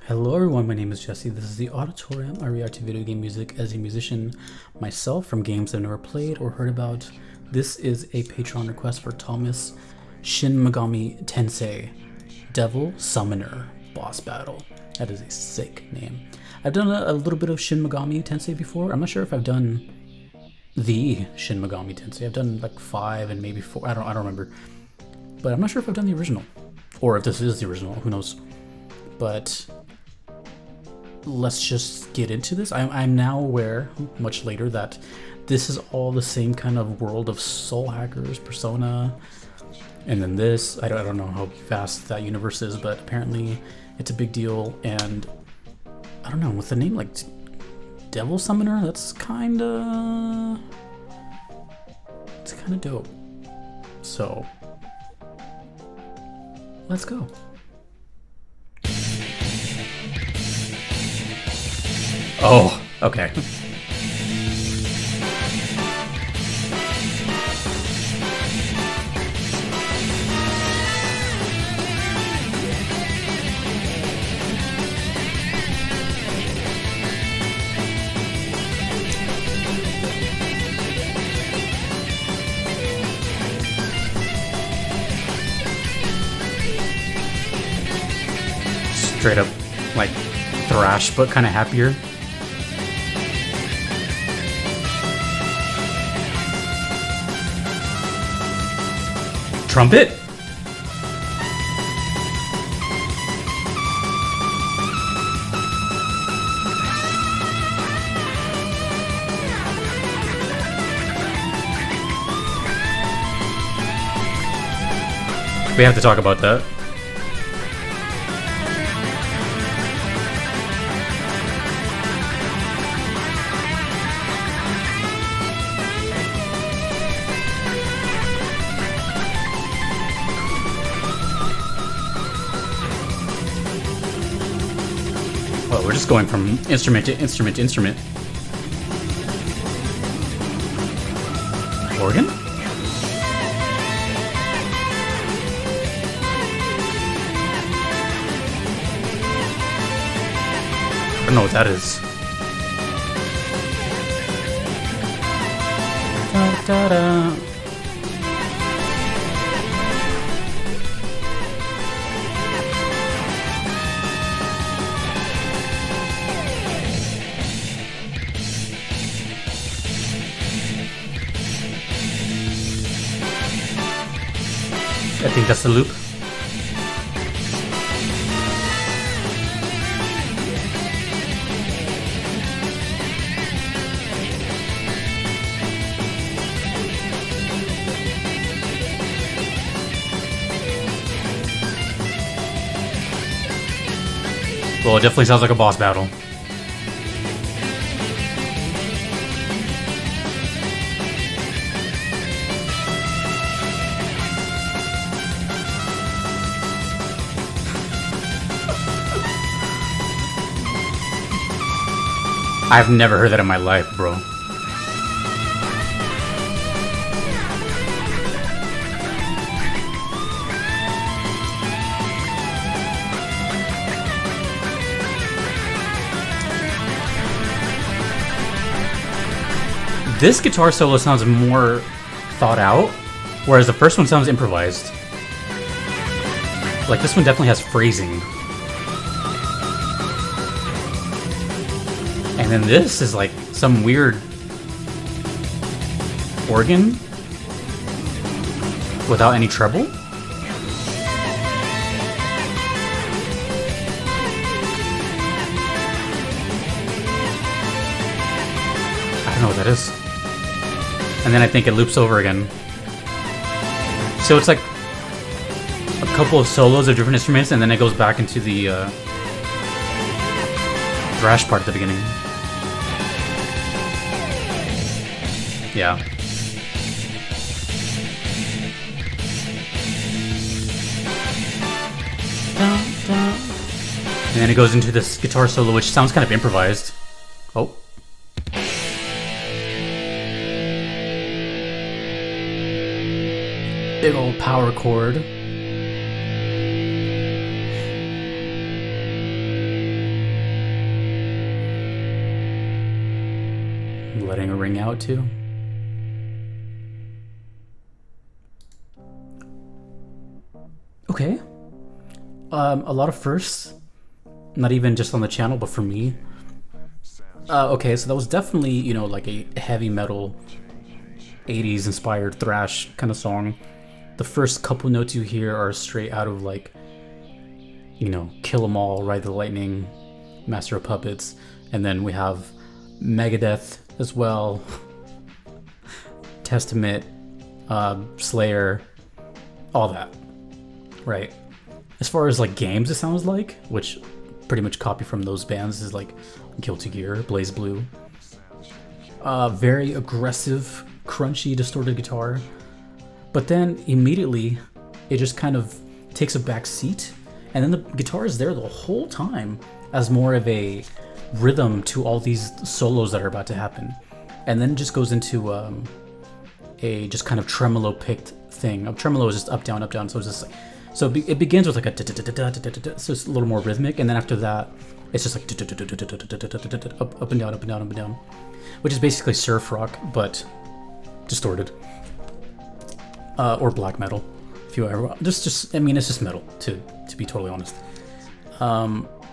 Hello everyone, my name is Jesse. This is the Auditorium. I react to video game music as a musician myself from games I've never played or heard about. This is a Patreon request for Thomas Shin Megami Tensei Devil Summoner Boss Battle. That is a sick name. I've done a little bit of Shin Megami Tensei before. I'm not sure if I've done the Shin Megami Tensei. I've done like 5 and maybe 4. I don't remember. But I'm not sure if I've done the original. Or if this is the original, who knows. But let's just get into this. I'm now aware, much later, that this is all the same kind of world of Soul Hackers, Persona, and then this. I don't know how vast that universe is, but apparently it's a big deal. And I don't know, with the name like Devil Summoner, it's kind of dope. So let's go. Oh, okay. Straight up, like, thrash, but kind of happier. Trumpet? We have to talk about that. Well, we're just going from instrument to instrument to instrument. Organ? I don't know what that is. Da, da, da. I think that's the loop. Well, it definitely sounds like a boss battle. I've never heard that in my life, bro. This guitar solo sounds more thought out, whereas the first one sounds improvised. Like, this one definitely has phrasing. And then this is like some weird organ without any treble. I don't know what that is. And then I think it loops over again. So it's like a couple of solos of different instruments, and then it goes back into the thrash part at the beginning. Yeah. And then it goes into this guitar solo, which sounds kind of improvised. Oh. Big old power chord. letting it ring out too. Okay. A lot of firsts, not even just on the channel, but for me. Okay, so that was definitely, you know, like a heavy metal 80s inspired thrash kind of song. The first couple notes you hear are straight out of like, you know, Kill 'Em All, Ride the Lightning, Master of Puppets, and then we have Megadeth as well, Testament, Slayer, all that, right? As far as like games it sounds like, which pretty much copy from those bands, is like Guilty Gear, Blaze Blue. Very aggressive, crunchy, distorted guitar. But then immediately it just kind of takes a back seat, and then the guitar is there the whole time as more of a rhythm to all these solos that are about to happen. And then it just goes into a just kind of tremolo picked thing. Tremolo is just up, down, so it's just like, so it begins with like a so it's a little more rhythmic, and then after that it's just like up and down, up and down, up and down, which is basically surf rock but distorted, or black metal, if you ever just I mean, it's just metal to be totally honest.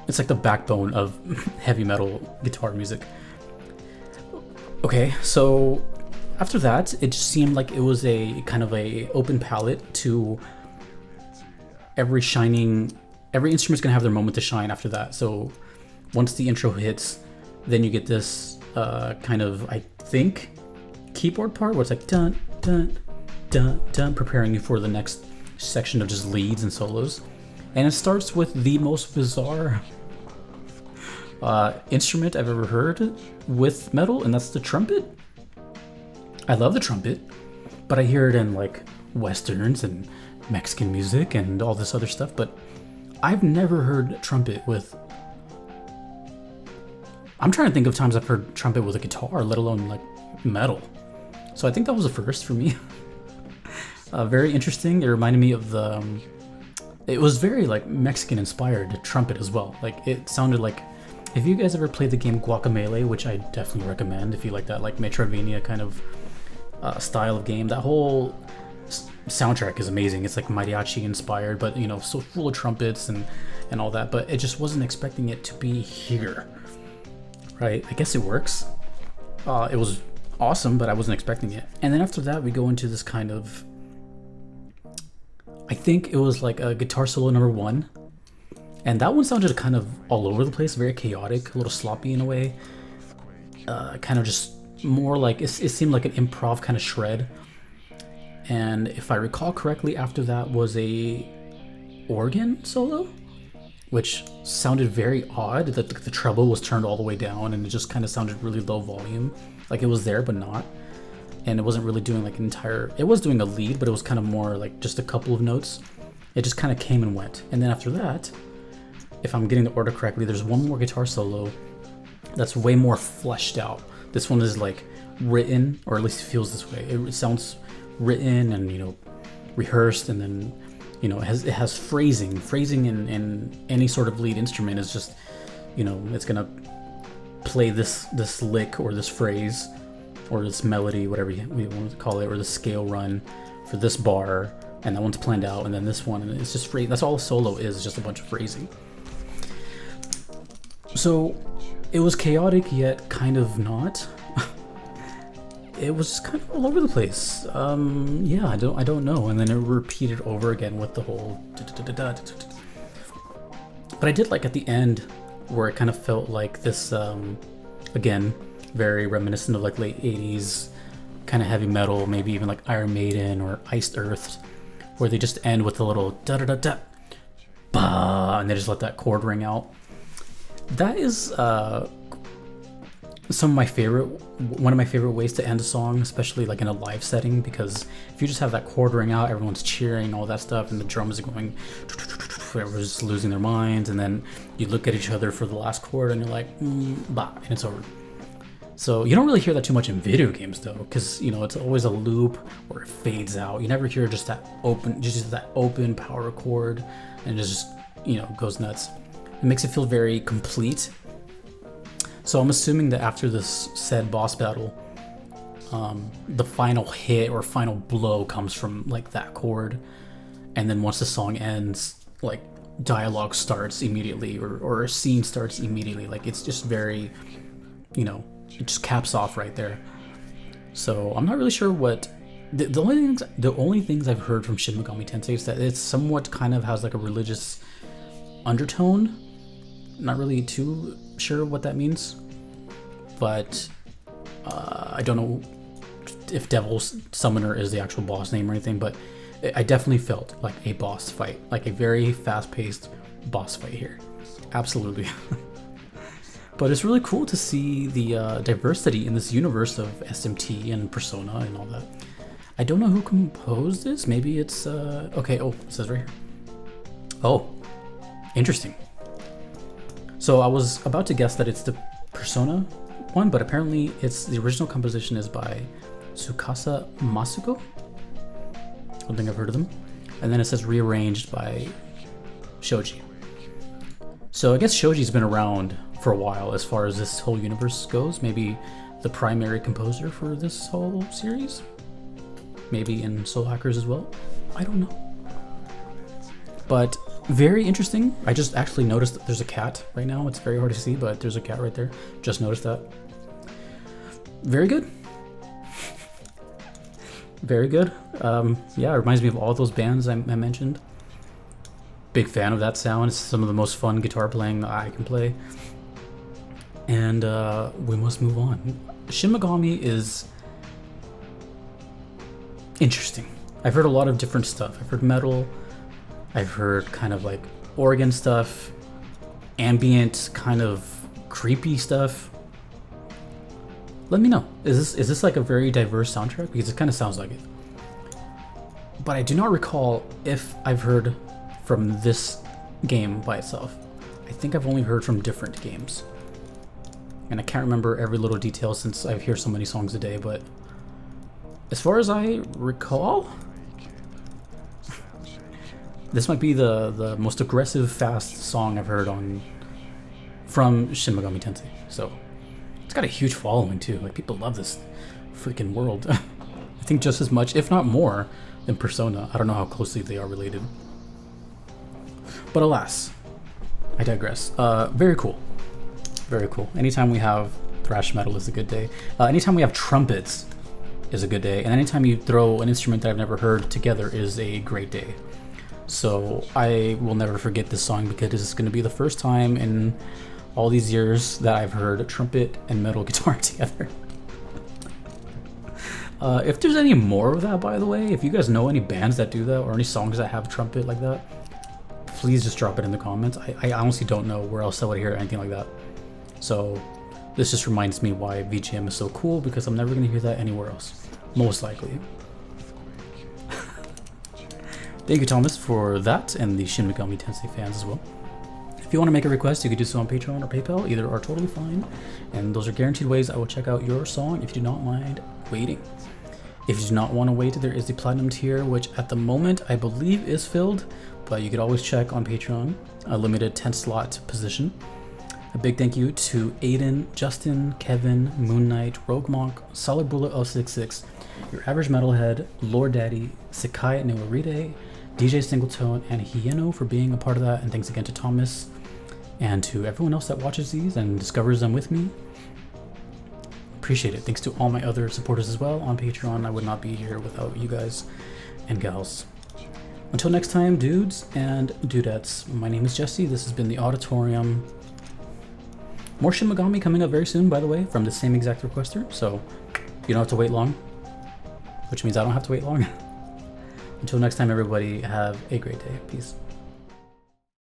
It's like the backbone of heavy metal guitar music. Okay, so after that it just seemed like it was a kind of a open palette to every instrument's gonna have their moment to shine after that. So once the intro hits, then you get this kind of, I think, keyboard part where it's like dun dun dun dun, preparing you for the next section of just leads and solos. And it starts with the most bizarre instrument I've ever heard with metal, and that's the trumpet. I love the trumpet, but I hear it in like westerns and Mexican music and all this other stuff, but I've never heard trumpet with... I'm trying to think of times I've heard trumpet with a guitar, let alone like metal. So I think that was a first for me. Very interesting. It reminded me of the... it was very like Mexican inspired trumpet as well. Like it sounded like... If you guys ever played the game Guacamelee, which I definitely recommend if you like that like Metroidvania kind of style of game, that whole soundtrack is amazing. It's like mariachi inspired, but you know, so full of trumpets and all that, but it just wasn't expecting it to be here, right? I guess it works. It was awesome, but I wasn't expecting it. And then after that we go into this kind of, I think it was like a guitar solo number 1, and that one sounded kind of all over the place, very chaotic, a little sloppy in a way, kind of just more like it seemed like an improv kind of shred. And if I recall correctly, after that was a organ solo, which sounded very odd. That the treble was turned all the way down, and it just kind of sounded really low volume, like it was there but not. And it wasn't really doing like an entire... It was doing a lead, but it was kind of more like just a couple of notes. It just kind of came and went. And then after that, if I'm getting the order correctly, there's one more guitar solo that's way more fleshed out. This one is like written, or at least it feels this way. It sounds written and, you know, rehearsed, and then, you know, it has phrasing in any sort of lead instrument is just, you know, it's gonna play this lick or this phrase or this melody, whatever we want to call it, or the scale run for this bar, and that one's planned out, and then this one, and it's just phrase. That's all a solo is, just a bunch of phrasing. So it was chaotic yet kind of not. It was just kind of all over the place. Yeah, I don't know. And then it repeated over again with the whole But I did like at the end where it kind of felt like this, again, very reminiscent of like late 80s kind of heavy metal, maybe even like Iron Maiden or Iced Earth, where they just end with a little da-da-da-da, bah, and they just let that chord ring out. That is one of my favorite ways to end a song, especially like in a live setting, because if you just have that chord ring out, everyone's cheering, all that stuff, and the drums are going, everyone's just losing their minds, and then you look at each other for the last chord and you're like, bah, and it's over. So you don't really hear that too much in video games though, because, you know, it's always a loop or it fades out. You never hear just that open power chord, and it just, you know, goes nuts. It makes it feel very complete. So I'm assuming that after this said boss battle, the final hit or final blow comes from like that chord, and then once the song ends, like dialogue starts immediately, or a scene starts immediately. Like it's just very, you know, it just caps off right there. So I'm not really sure what the only things I've heard from Shin Megami Tensei is that it's somewhat kind of has like a religious undertone. Not really too sure what that means, but I don't know if Devil's Summoner is the actual boss name or anything, but I definitely felt like a boss fight, like a very fast-paced boss fight here. Absolutely. But it's really cool to see the diversity in this universe of SMT and Persona and all that. I don't know who composed this. Maybe it's okay. Oh, it says right here. Oh, interesting. So I was about to guess that it's the Persona one, but apparently it's the original composition is by Tsukasa Masuko. I don't think I've heard of them. And then it says rearranged by Shoji. So I guess Shoji's been around for a while as far as this whole universe goes. Maybe the primary composer for this whole series. Maybe in Soul Hackers as well. I don't know. But very interesting. I just actually noticed that there's a cat right now. It's very hard to see, but there's a cat right there. Just noticed that. Very good. Very good. Yeah, it reminds me of all those bands I mentioned. Big fan of that sound. It's some of the most fun guitar playing that I can play. And we must move on. Shin Megami is interesting. I've heard a lot of different stuff. I've heard metal. I've heard kind of like organ stuff, ambient, kind of creepy stuff. Let me know. Is this like a very diverse soundtrack? Because it kind of sounds like it. But I do not recall if I've heard from this game by itself. I think I've only heard from different games. And I can't remember every little detail since I hear so many songs a day, but as far as I recall, this might be the most aggressive, fast song I've heard from Shin Megami Tensei. So it's got a huge following too. Like people love this freaking world. I think just as much, if not more, than Persona. I don't know how closely they are related. But alas, I digress. Very cool. Very cool. Anytime we have thrash metal is a good day. Anytime we have trumpets is a good day. And anytime you throw an instrument that I've never heard together is a great day. So I will never forget this song because this is going to be the first time in all these years that I've heard trumpet and metal guitar together. If there's any more of that, by the way, if you guys know any bands that do that or any songs that have trumpet like that, please just drop it in the comments. I honestly don't know where else I would hear anything like that. So this just reminds me why VGM is so cool, because I'm never going to hear that anywhere else, most likely. Thank you, Thomas, for that, and the Shin Megami Tensei fans as well. If you want to make a request, you could do so on Patreon or PayPal. Either are totally fine, and those are guaranteed ways I will check out your song if you do not mind waiting. If you do not want to wait, there is the Platinum tier, which at the moment I believe is filled, but you could always check on Patreon, a limited 10-slot position. A big thank you to Aiden, Justin, Kevin, Moon Knight, Rogue Monk, Solid Bullet 066, Your Average Metalhead, Lord Daddy, Sakai Niwaride, DJ Singletone, and Hieno for being a part of that, and thanks again to Thomas and to everyone else that watches these and discovers them with me. Appreciate it. Thanks to all my other supporters as well on Patreon. I would not be here without you guys and gals. Until next time, dudes and dudettes, my name is Jesse. This has been The Auditorium. More Shin Megami coming up very soon, by the way, from the same exact requester, so you don't have to wait long, which means I don't have to wait long. Until next time, everybody, have a great day. Peace.